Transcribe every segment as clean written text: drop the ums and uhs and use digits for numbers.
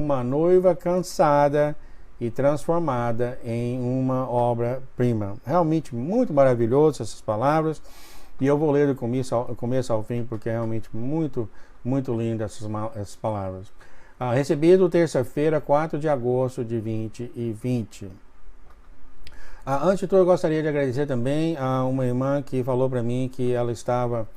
uma noiva cansada e transformada em uma obra-prima. Realmente muito maravilhoso essas palavras, e eu vou ler do começo ao fim, porque é realmente muito, muito linda essas palavras. Recebido terça-feira, 4 de agosto de 2020. Antes de tudo, eu gostaria de agradecer também a uma irmã que falou para mim que ela estava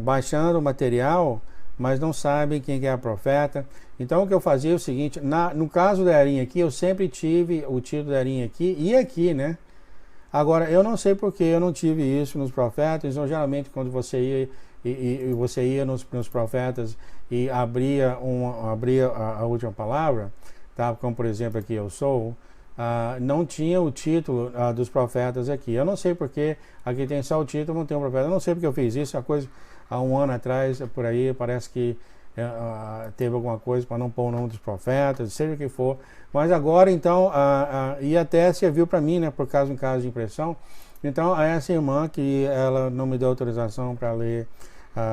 baixando o material, mas não sabe quem que é a profeta. Então o que eu fazia é o seguinte: no caso da Erin aqui, eu sempre tive o título da Erin aqui e aqui, né? Agora, eu não sei porque eu não tive isso nos profetas. Então, geralmente, quando você ia nos profetas e abria a última palavra, tá? Como por exemplo aqui, eu sou, não tinha o título dos profetas aqui. Eu não sei porque aqui tem só o título, não tem um profeta. Eu não sei porque eu fiz isso, a coisa há um ano atrás, por aí, parece que teve alguma coisa para não pôr o nome dos profetas, seja o que for. Mas agora, então, e até serviu para mim, né, por causa um caso de impressão. Então, essa irmã, que ela não me deu autorização para ler,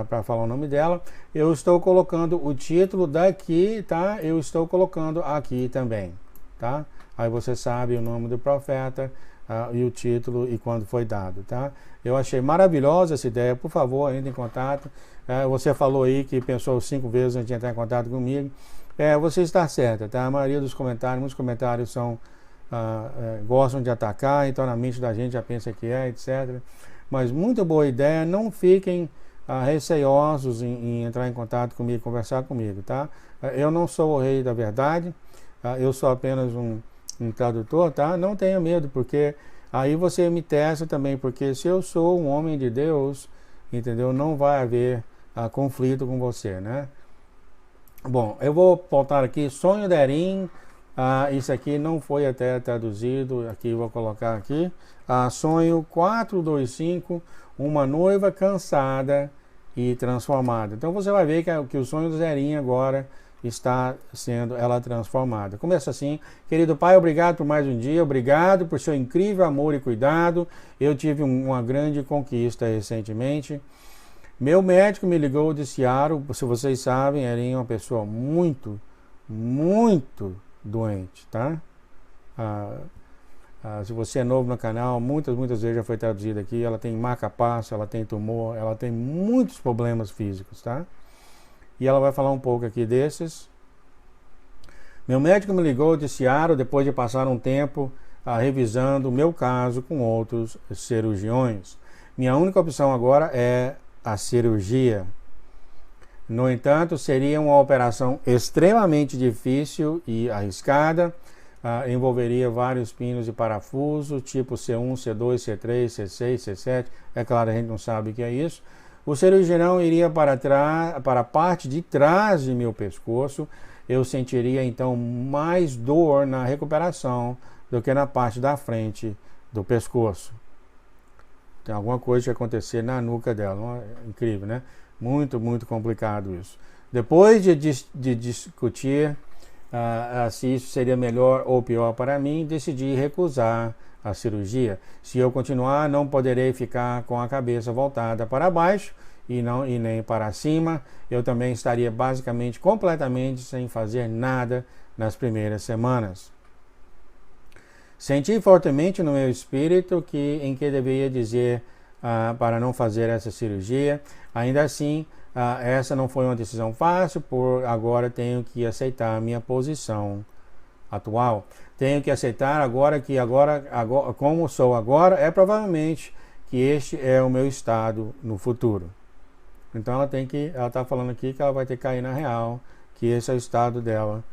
para falar o nome dela, eu estou colocando o título daqui, tá? Eu estou colocando aqui também, tá? Aí você sabe o nome do profeta, e o título e quando foi dado, tá? Eu achei maravilhosa essa ideia. Por favor, entre em contato. Você falou aí que pensou 5 vezes antes de entrar em contato comigo. Você está certa, tá? A maioria dos comentários, muitos comentários gostam de atacar, então na mente da gente já pensa que etc. Mas muito boa ideia. Não fiquem receiosos em entrar em contato comigo, conversar comigo, tá? Eu não sou o rei da verdade, eu sou apenas um tradutor, tá? Não tenha medo, porque aí você me testa também, porque se eu sou um homem de Deus, entendeu? Não vai haver conflito com você, né? Bom, eu vou voltar aqui, sonho da Erin, isso aqui não foi até traduzido, aqui vou colocar aqui, sonho 425, uma noiva cansada e transformada. Então você vai ver que o sonho da Erin agora está sendo ela transformada. Começa assim: querido Pai, obrigado por mais um dia, obrigado por seu incrível amor e cuidado. Eu tive uma grande conquista recentemente. Meu médico me ligou de Seattle. Se vocês sabem, Erin é uma pessoa muito, muito doente, tá? Se você é novo no canal, muitas vezes já foi traduzido aqui. Ela tem marca-passo, ela tem tumor, ela tem muitos problemas físicos, tá? E ela vai falar um pouco aqui desses. Meu médico me ligou de Seattle depois de passar um tempo revisando o meu caso com outros cirurgiões. Minha única opção agora é a cirurgia. No entanto, seria uma operação extremamente difícil e arriscada. Envolveria vários pinos de parafuso, tipo C1, C2, C3, C6, C7. É claro, a gente não sabe o que é isso. O cirurgião iria para a parte de trás de meu pescoço. Eu sentiria então mais dor na recuperação do que na parte da frente do pescoço. Tem alguma coisa que acontecer na nuca dela. Incrível, né? Muito, muito complicado isso. Depois de discutir se isso seria melhor ou pior para mim, decidi recusar a cirurgia. Se eu continuar, não poderei ficar com a cabeça voltada para baixo e nem para cima. Eu também estaria basicamente completamente sem fazer nada nas primeiras semanas. Senti fortemente no meu espírito em que deveria dizer para não fazer essa cirurgia. Ainda assim, essa não foi uma decisão fácil, por agora tenho que aceitar a minha posição atual. Tenho que aceitar agora como sou agora, provavelmente que este é o meu estado no futuro. Então ela está falando aqui que ela vai ter que cair na real, que esse é o estado dela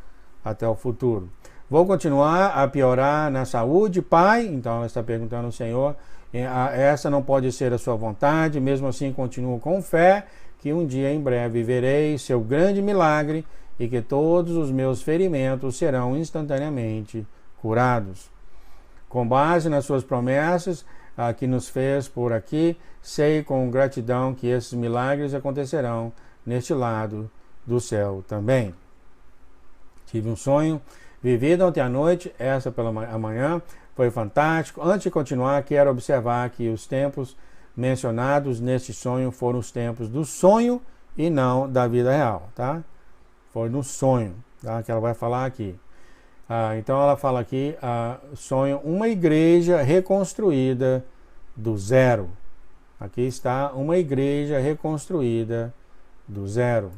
até o futuro. Vou continuar a piorar na saúde, Pai? Então ela está perguntando ao Senhor. Essa não pode ser a sua vontade, mesmo assim continuo com fé que um dia em breve verei seu grande milagre e que todos os meus ferimentos serão instantaneamente curados. Com base nas suas promessas que nos fez por aqui, sei com gratidão que esses milagres acontecerão neste lado do céu também. Tive um sonho vivido ontem à noite, essa pela manhã, foi fantástico. Antes de continuar, quero observar que os tempos mencionados neste sonho foram os tempos do sonho e não da vida real, tá? Foi no sonho. tá? Que ela vai falar aqui. Então ela fala aqui, sonho uma igreja reconstruída do zero. Aqui está uma igreja reconstruída do zero.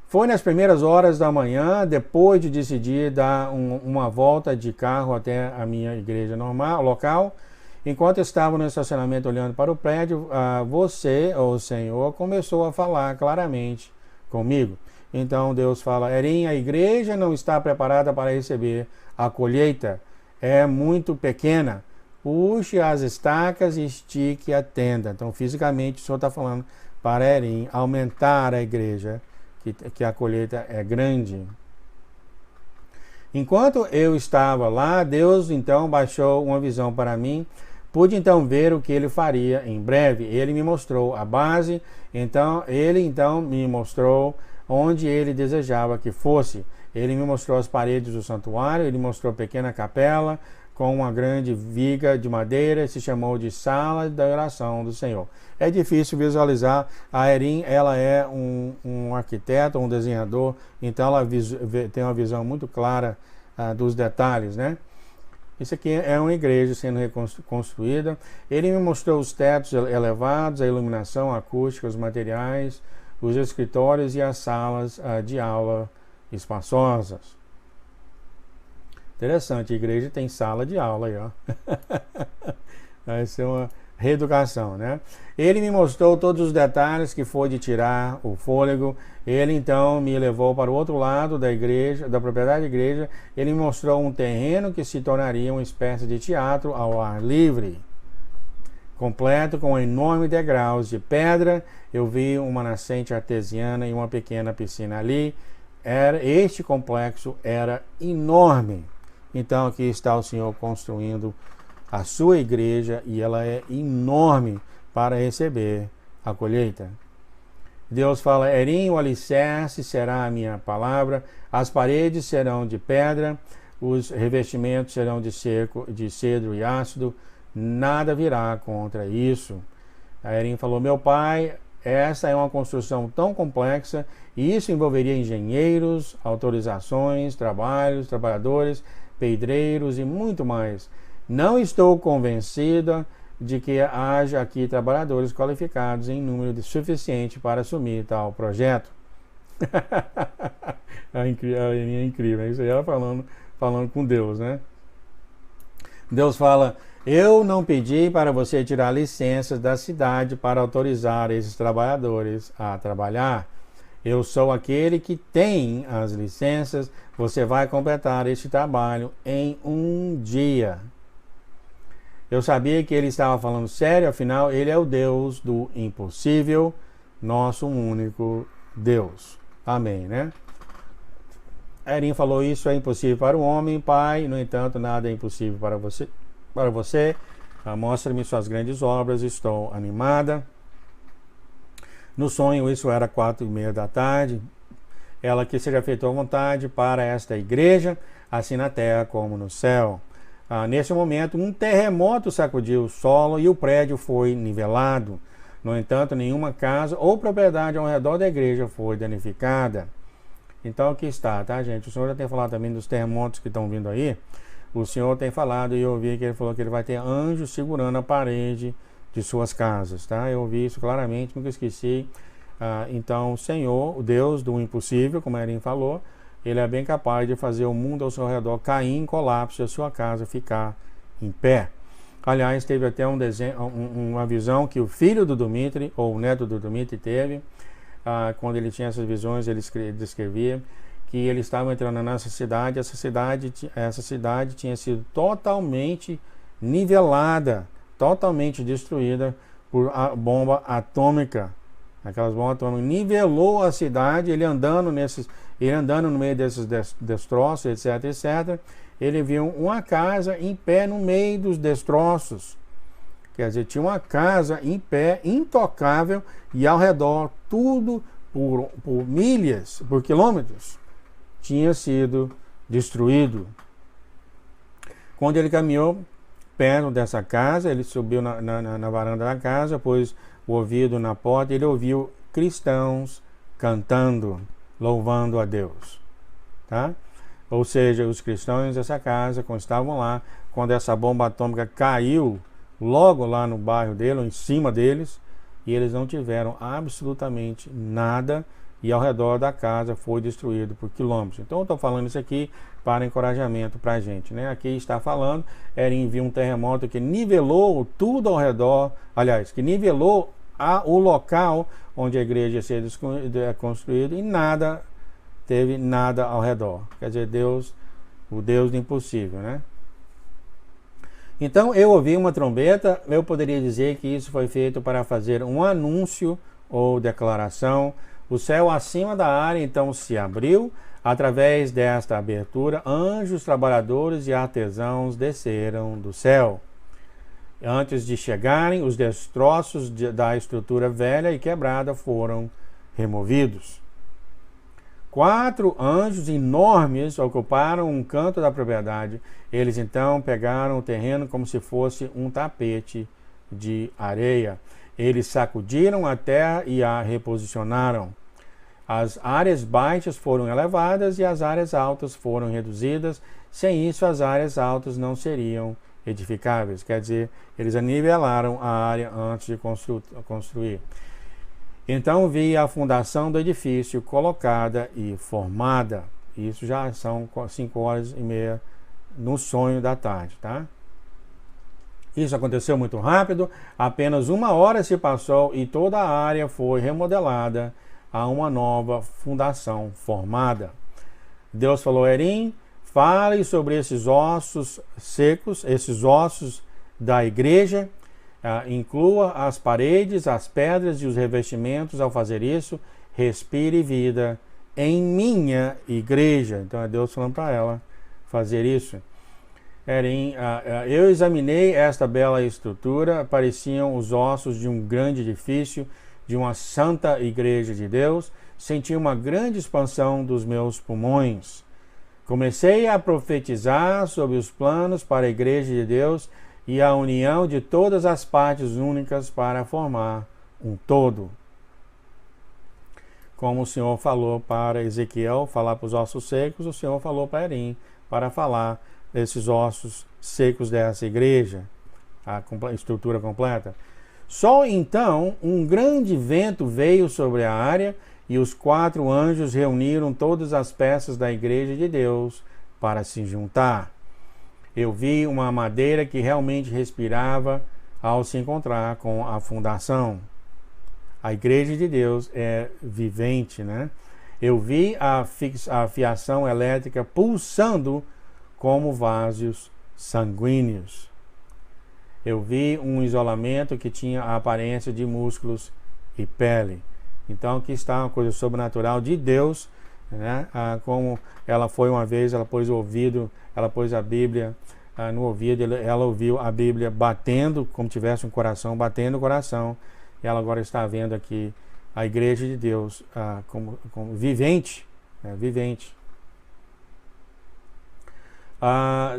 Foi nas primeiras horas da manhã, depois de decidir dar uma volta de carro até a minha igreja local. Enquanto estava no estacionamento olhando para o prédio, você, ou o Senhor, começou a falar claramente comigo. Então Deus fala: Erin, a igreja não está preparada para receber a colheita. É muito pequena. Puxe as estacas e estique a tenda. Então, fisicamente, o Senhor está falando para Erin aumentar a igreja, que a colheita é grande. Enquanto eu estava lá, Deus então baixou uma visão para mim. Pude então ver o que ele faria em breve. Ele me mostrou a base, ele me mostrou onde ele desejava que fosse. Ele me mostrou as paredes do santuário, ele mostrou a pequena capela com uma grande viga de madeira, se chamou de Sala da Oração do Senhor. É difícil visualizar. A Erin, ela é um arquiteto, um desenhador, então ela tem uma visão muito clara dos detalhes, né? Isso aqui é uma igreja sendo reconstruída. Ele me mostrou os tetos elevados, a iluminação acústica, os materiais, os escritórios e as salas de aula espaçosas. Interessante, a igreja tem sala de aula aí, ó. Vai ser uma reeducação, né? Ele me mostrou todos os detalhes que foi de tirar o fôlego. Ele então me levou para o outro lado da igreja, da propriedade da igreja. Ele me mostrou um terreno que se tornaria uma espécie de teatro ao ar livre, completo com enormes degraus de pedra. Eu vi uma nascente artesiana e uma pequena piscina ali. Este complexo era enorme. Então aqui está o Senhor construindo a sua igreja e ela é enorme para receber a colheita. Deus fala: Erin, o alicerce será a minha palavra, as paredes serão de pedra, os revestimentos serão de cedro e ácido, nada virá contra isso. A Erin falou: meu pai, essa é uma construção tão complexa e isso envolveria engenheiros, autorizações, trabalhadores, pedreiros e muito mais. Não estou convencida de que haja aqui trabalhadores qualificados em número suficiente para assumir tal projeto. É incrível, isso aí ela falando com Deus, né? Deus fala: eu não pedi para você tirar licenças da cidade para autorizar esses trabalhadores a trabalhar. Eu sou aquele que tem as licenças. Você vai completar este trabalho em um dia. Eu sabia que ele estava falando sério, afinal, ele é o Deus do impossível, nosso único Deus. Amém, né? Erin falou: isso é impossível para o homem, pai, no entanto, nada é impossível para você. Mostra-me suas grandes obras, estou animada. No sonho, isso era 4:30 da tarde. Ela que seja feita à vontade para esta igreja, assim na terra como no céu. Nesse momento, um terremoto sacudiu o solo e o prédio foi nivelado. No entanto, nenhuma casa ou propriedade ao redor da igreja foi danificada. Então aqui está, tá, gente? O Senhor já tem falado também dos terremotos que estão vindo aí. O Senhor tem falado e eu ouvi que ele falou que ele vai ter anjos segurando a parede de suas casas, tá? Eu ouvi isso claramente, nunca esqueci. Então, o Senhor, o Deus do impossível, como a Erin falou, ele é bem capaz de fazer o mundo ao seu redor cair em colapso e a sua casa ficar em pé. Aliás, teve até uma visão que o filho do Dmitry, ou o neto do Dmitry, teve. Quando ele tinha essas visões, ele descrevia que ele estava entrando nessa cidade. Essa cidade tinha sido totalmente nivelada, totalmente destruída por a bomba atômica. Aquelas bombas atômicas nivelou a cidade. Ele andando no meio desses destroços, etc. Ele viu uma casa em pé no meio dos destroços. Quer dizer, tinha uma casa em pé, intocável, e ao redor, tudo por milhas, por quilômetros, tinha sido destruído. Quando ele caminhou perto dessa casa, ele subiu na varanda da casa, pôs o ouvido na porta, ele ouviu cristãos cantando, louvando a Deus. tá? Ou seja, os cristãos dessa casa, quando estavam lá, quando essa bomba atômica caiu logo lá no bairro dele, ou em cima deles, e eles não tiveram absolutamente nada, e ao redor da casa foi destruído por quilômetros. Então eu estou falando isso aqui para encorajamento para a gente, né? Aqui está falando, Erim viu um terremoto que nivelou tudo ao redor, aliás, que nivelou o local onde a igreja ia ser construída, e nada, teve nada ao redor. Quer dizer, Deus, o Deus do impossível, né? Então eu ouvi uma trombeta, eu poderia dizer que isso foi feito para fazer um anúncio ou declaração. O céu acima da área então se abriu. Através desta abertura, anjos, trabalhadores e artesãos desceram do céu. Antes de chegarem, os destroços da estrutura velha e quebrada foram removidos. 4 anjos enormes ocuparam um canto da propriedade. Eles então pegaram o terreno como se fosse um tapete de areia. Eles sacudiram a terra e a reposicionaram. As áreas baixas foram elevadas e as áreas altas foram reduzidas. Sem isso, as áreas altas não seriam edificáveis. Quer dizer, eles anivelaram a área antes de construir. Então vi a fundação do edifício colocada e formada. Isso já são 5h30 no sonho da tarde, tá? Isso aconteceu muito rápido. Apenas 1 hora se passou e toda a área foi remodelada a uma nova fundação formada. Deus falou: Erim, fale sobre esses ossos secos, esses ossos da igreja. Inclua as paredes, as pedras e os revestimentos. Ao fazer isso, respire vida em minha igreja. Então é Deus falando para ela fazer isso. Erim, eu examinei esta bela estrutura, pareciam os ossos de um grande edifício, de uma santa igreja de Deus. Senti uma grande expansão dos meus pulmões. Comecei a profetizar sobre os planos para a igreja de Deus e a união de todas as partes únicas para formar um todo. Como o Senhor falou para Ezequiel falar para os ossos secos, o Senhor falou para Erim para falar desses ossos secos dessa igreja, a estrutura completa. Só então um grande vento veio sobre a área e os 4 anjos reuniram todas as peças da igreja de Deus para se juntar. Eu vi uma madeira que realmente respirava ao se encontrar com a fundação. A igreja de Deus é vivente, né? Eu vi a fiação elétrica pulsando como vasos sanguíneos. Eu vi um isolamento que tinha a aparência de músculos e pele. Então aqui está uma coisa sobrenatural de Deus, né? Como ela foi uma vez, ela pôs o ouvido, ela pôs a Bíblia no ouvido, ela ouviu a Bíblia batendo, como tivesse um coração, batendo o coração. E ela agora está vendo aqui a igreja de Deus como vivente, vivente.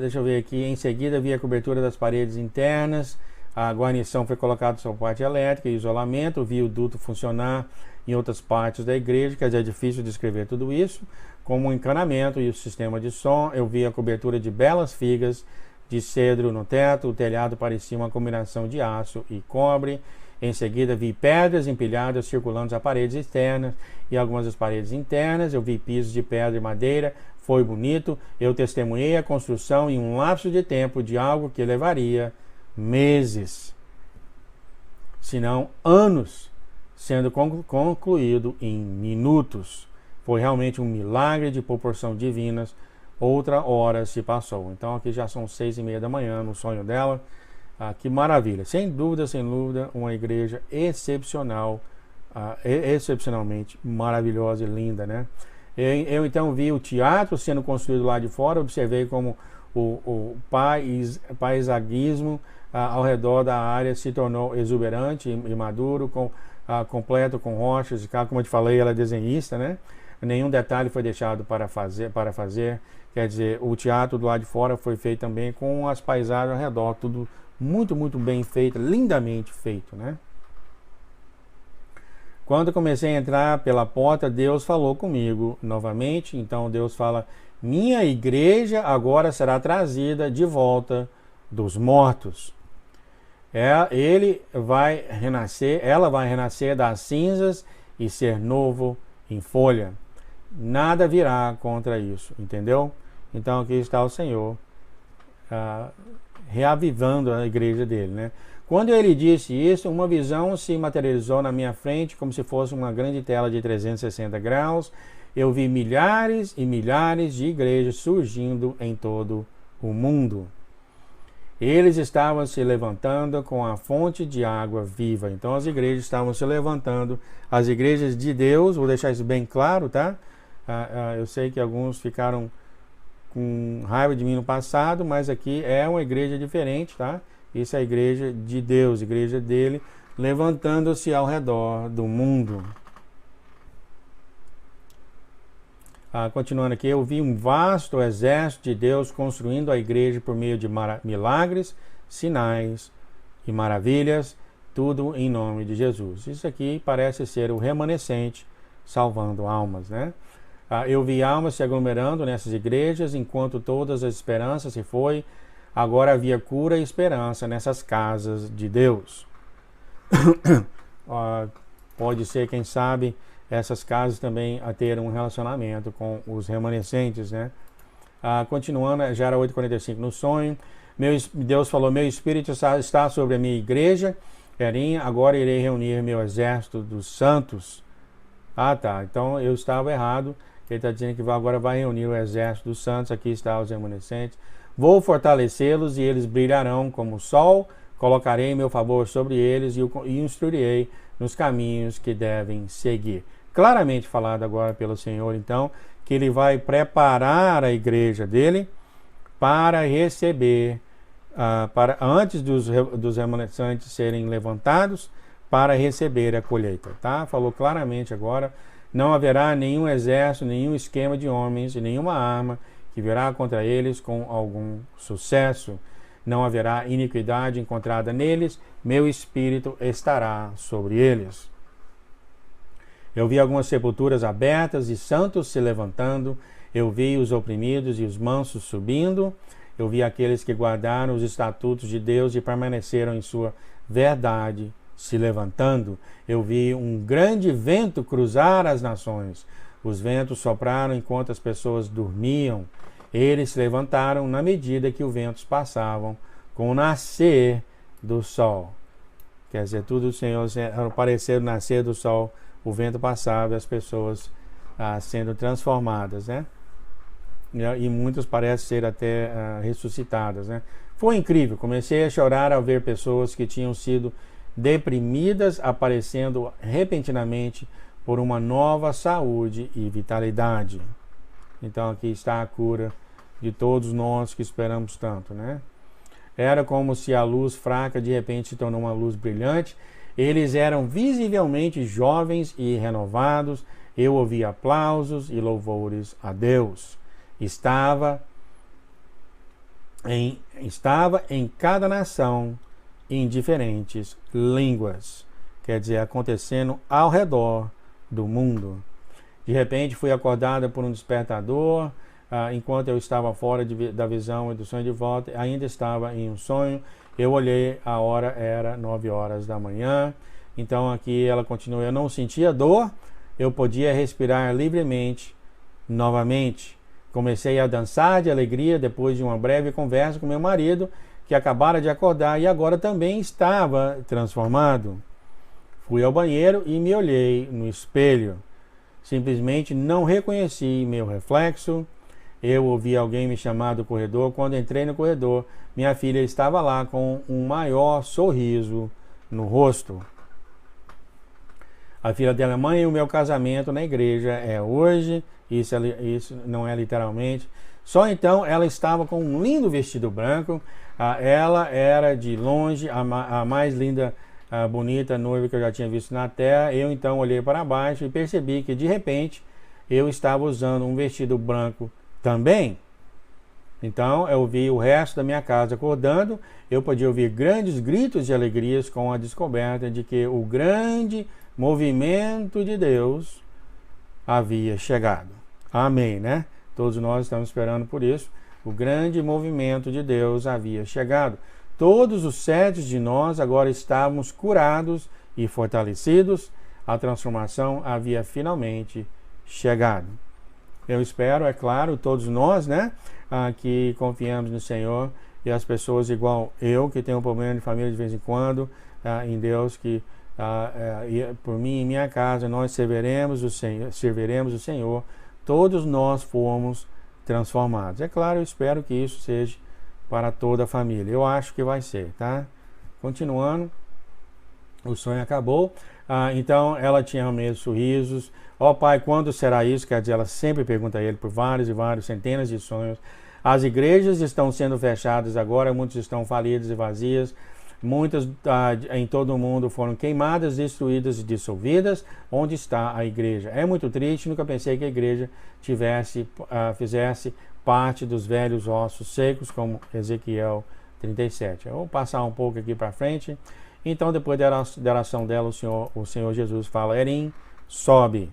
Deixa eu ver aqui. Em seguida vi a cobertura das paredes internas. A guarnição foi colocada sobre a parte elétrica e isolamento. Vi o duto funcionar em outras partes da igreja. Quer dizer, é difícil descrever tudo isso. Como o encanamento e o sistema de som. Eu vi a cobertura de belas figas de cedro no teto. O telhado parecia uma combinação de aço e cobre. Em seguida vi pedras empilhadas circulando as paredes externas e algumas das paredes internas. Eu vi pisos de pedra e madeira. Foi bonito. Eu testemunhei a construção em um lapso de tempo de algo que levaria meses, se não anos, sendo concluído em minutos. Foi realmente um milagre de proporção divinas. Outra hora se passou. Então aqui já são 6h30 da manhã no sonho dela. Que maravilha. Sem dúvida, uma igreja excepcional, excepcionalmente maravilhosa e linda, né? Eu então vi o teatro sendo construído lá de fora. Observei como o paisagismo ao redor da área se tornou exuberante e maduro, completo com rochas e como eu te falei, ela é desenhista, né? Nenhum detalhe foi deixado para fazer. Quer dizer, o teatro do lado de fora foi feito também com as paisagens ao redor, tudo muito, muito bem feito, lindamente feito, né? Quando comecei a entrar pela porta, Deus falou comigo novamente. Então Deus fala: minha igreja agora será trazida de volta dos mortos. Ele vai renascer, ela vai renascer das cinzas e ser novo em folha. Nada virá contra isso, entendeu? Então aqui está o Senhor reavivando a igreja dele, né? Quando ele disse isso, uma visão se materializou na minha frente como se fosse uma grande tela de 360 graus. Eu vi milhares e milhares de igrejas surgindo em todo o mundo. Eles estavam se levantando com a fonte de água viva. Então as igrejas estavam se levantando, as igrejas de Deus, vou deixar isso bem claro, tá? Eu sei que alguns ficaram com raiva de mim no passado, mas aqui é uma igreja diferente, tá? Isso é a igreja de Deus, a igreja dele, levantando-se ao redor do mundo. Continuando aqui, eu vi um vasto exército de Deus construindo a igreja por meio de milagres, sinais e maravilhas, tudo em nome de Jesus. Isso aqui parece ser o remanescente salvando almas, né? Eu vi almas se aglomerando nessas igrejas, enquanto todas as esperanças se foi. Agora havia cura e esperança nessas casas de Deus. Pode ser, quem sabe, essas casas também a ter um relacionamento com os remanescentes, né? Continuando, já era 8h45 no sonho. Deus falou: meu espírito está sobre a minha igreja, Erinha, agora irei reunir meu exército dos santos. Tá, então eu estava errado. Ele está dizendo que agora vai reunir o exército dos santos. Aqui está os remanescentes. Vou fortalecê-los e eles brilharão como o sol. Colocarei meu favor sobre eles e instruirei nos caminhos que devem seguir. Claramente falado agora pelo Senhor, então, que ele vai preparar a igreja dele para receber, antes dos remanescentes serem levantados, para receber a colheita, tá? Falou claramente agora: não haverá nenhum exército, nenhum esquema de homens e nenhuma arma que virá contra eles com algum sucesso. Não haverá iniquidade encontrada neles, meu espírito estará sobre eles. Eu vi algumas sepulturas abertas e santos se levantando. Eu vi os oprimidos e os mansos subindo. Eu vi aqueles que guardaram os estatutos de Deus e permaneceram em sua verdade se levantando. Eu vi um grande vento cruzar as nações. Os ventos sopraram enquanto as pessoas dormiam. Eles se levantaram na medida que os ventos passavam com o nascer do sol. Quer dizer, tudo o Senhor, ao parecer o nascer do sol, o vento passava e as pessoas sendo transformadas, né? E muitas parecem ser até ressuscitadas, né? Foi incrível. Comecei a chorar ao ver pessoas que tinham sido deprimidas aparecendo repentinamente por uma nova saúde e vitalidade. Então aqui está a cura de todos nós que esperamos tanto, né? Era como se a luz fraca de repente se tornou uma luz brilhante. Eles eram visivelmente jovens e renovados. Eu ouvi aplausos e louvores a Deus. Estava em cada nação em diferentes línguas. Quer dizer, acontecendo ao redor do mundo. De repente fui acordada por um despertador. Enquanto eu estava fora da visão e do sonho de volta, ainda estava em um sonho. Eu olhei, a hora era 9h da manhã. Então aqui ela continua: eu não sentia dor, eu podia respirar livremente novamente. Comecei a dançar de alegria depois de uma breve conversa com meu marido, que acabara de acordar e agora também estava transformado. Fui ao banheiro e me olhei no espelho. Simplesmente não reconheci meu reflexo. Eu ouvi alguém me chamar do corredor. Quando entrei no corredor, minha filha estava lá com um maior sorriso no rosto. A filha dela: mãe, o meu casamento na igreja é hoje. Isso não é literalmente. Só então ela estava com um lindo vestido branco. Ela era de longe a mais linda, bonita noiva que eu já tinha visto na terra. Eu então olhei para baixo e percebi que de repente eu estava usando um vestido branco também. Então eu vi o resto da minha casa acordando, eu podia ouvir grandes gritos de alegrias com a descoberta de que o grande movimento de Deus havia chegado. Amém, né? Todos nós estamos esperando por isso. O grande movimento de Deus havia chegado. Todos os 7 de nós agora estávamos curados e fortalecidos. A transformação havia finalmente chegado. Eu espero, é claro, todos nós, né, que confiamos no Senhor, e as pessoas igual eu, que tenho um problema de família de vez em quando, em Deus, que por mim e minha casa nós serviremos o Senhor, todos nós fomos transformados. É claro, eu espero que isso seja para toda a família. Eu acho que vai ser, tá? Continuando, o sonho acabou. Então ela tinha meus sorrisos. Ó Pai, quando será isso? Quer dizer, ela sempre pergunta a ele por vários e vários, centenas de sonhos. As igrejas estão sendo fechadas agora, muitas estão falidas e vazias. Muitas em todo o mundo foram queimadas, destruídas e dissolvidas. Onde está a igreja? É muito triste, nunca pensei que a igreja fizesse parte dos velhos ossos secos, como Ezequiel 37. Eu vou passar um pouco aqui para frente. Então, depois da oração dela, o Senhor Jesus fala: Erim, sobe.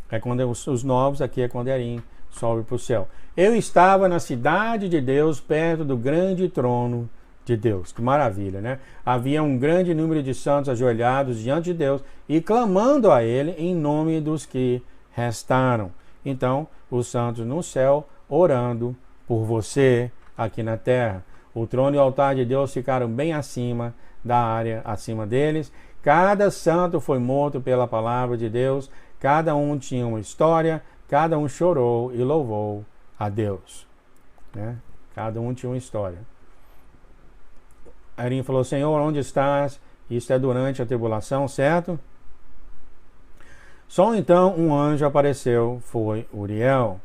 É quando os novos, aqui é quando Erim sobe para o céu. Eu estava na cidade de Deus, perto do grande trono de Deus. Que maravilha, né? Havia um grande número de santos ajoelhados diante de Deus e clamando a Ele em nome dos que restaram. Então, os santos no céu orando por você aqui na terra. O trono e o altar de Deus ficaram bem acima da área acima deles. Cada santo foi morto pela palavra de Deus. Cada um tinha uma história. Cada um chorou e louvou a Deus, né? Cada um tinha uma história. Erim falou: Senhor, onde estás? Isso é durante a tribulação, certo? Só então um anjo apareceu, foi Uriel.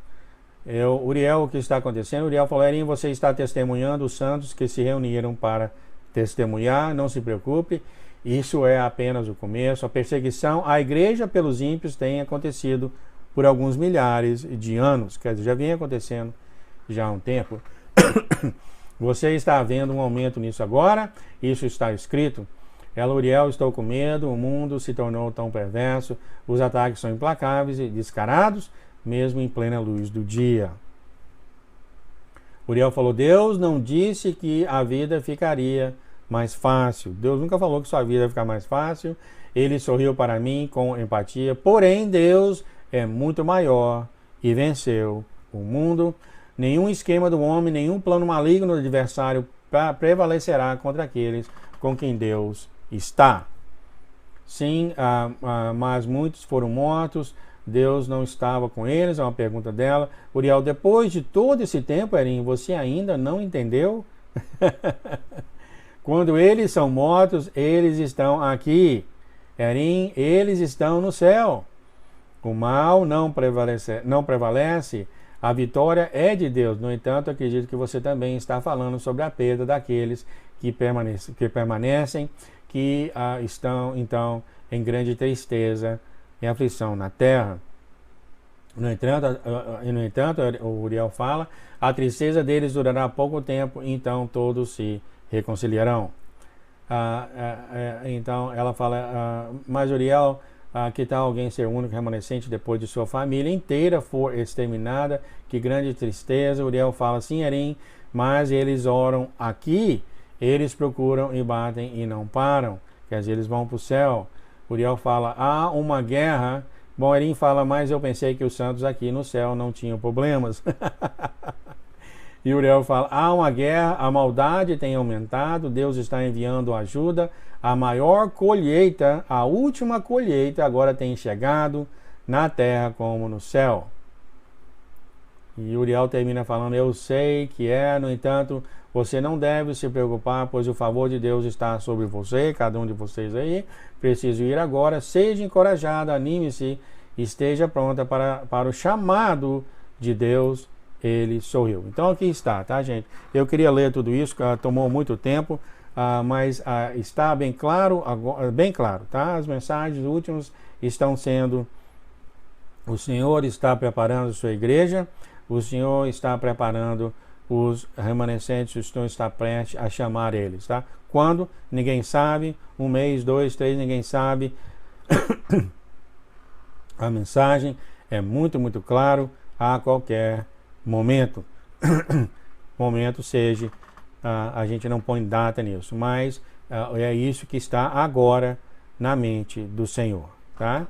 Uriel, o que está acontecendo? Uriel falou: Erim, você está testemunhando os santos que se reuniram para testemunhar. Não se preocupe, isso é apenas o começo. A perseguição à igreja pelos ímpios tem acontecido por alguns milhares de anos. Quer dizer, já vem acontecendo já há um tempo. Você está vendo um aumento nisso agora. Isso está escrito. Ela, Uriel, estou com medo. O mundo se tornou tão perverso. Os ataques são implacáveis e descarados, mesmo em plena luz do dia. Uriel falou: Deus não disse que a vida ficaria mais fácil. Deus nunca falou que sua vida vai ficar mais fácil. Ele sorriu para mim com empatia. Porém, Deus é muito maior e venceu o mundo. Nenhum esquema do homem, nenhum plano maligno do adversário prevalecerá contra aqueles com quem Deus está. Sim, mas muitos foram mortos. Deus não estava com eles. É uma pergunta dela. Uriel, depois de todo esse tempo, Erim, você ainda não entendeu? Quando eles são mortos, eles estão aqui. Erim, eles estão no céu. O mal não prevalece, a vitória é de Deus. No entanto, acredito que você também está falando sobre a perda daqueles que permanecem, que estão, então, em grande tristeza e aflição na terra. No entanto, o Uriel fala, a tristeza deles durará pouco tempo, então todos se reconciliarão. Então, ela fala, mas Uriel, que tal alguém ser o único remanescente depois de sua família inteira for exterminada? Que grande tristeza. Uriel fala: sim, Erim, mas eles oram aqui, eles procuram e batem e não param. Quer dizer, eles vão para o céu. Uriel fala: há uma guerra. Bom, Erim fala: mas eu pensei que os santos aqui no céu não tinham problemas. E Uriel fala: há uma guerra, a maldade tem aumentado, Deus está enviando ajuda, a maior colheita, a última colheita agora tem chegado na terra como no céu. E Uriel termina falando: eu sei que no entanto, você não deve se preocupar, pois o favor de Deus está sobre você, cada um de vocês aí. Preciso ir agora, seja encorajado, anime-se, esteja pronta para o chamado de Deus. Ele sorriu. Então aqui está, tá, gente? Eu queria ler tudo isso, tomou muito tempo, mas está bem claro, tá? As mensagens últimas estão sendo: o Senhor está preparando a sua igreja, o Senhor está preparando os remanescentes estão está prestes a chamar eles, tá? Quando? Ninguém sabe. 1 mês, 2, 3, ninguém sabe. A mensagem é muito, muito claro a qualquer momento. Momento seja, a gente não põe data nisso, mas é isso que está agora na mente do Senhor, tá?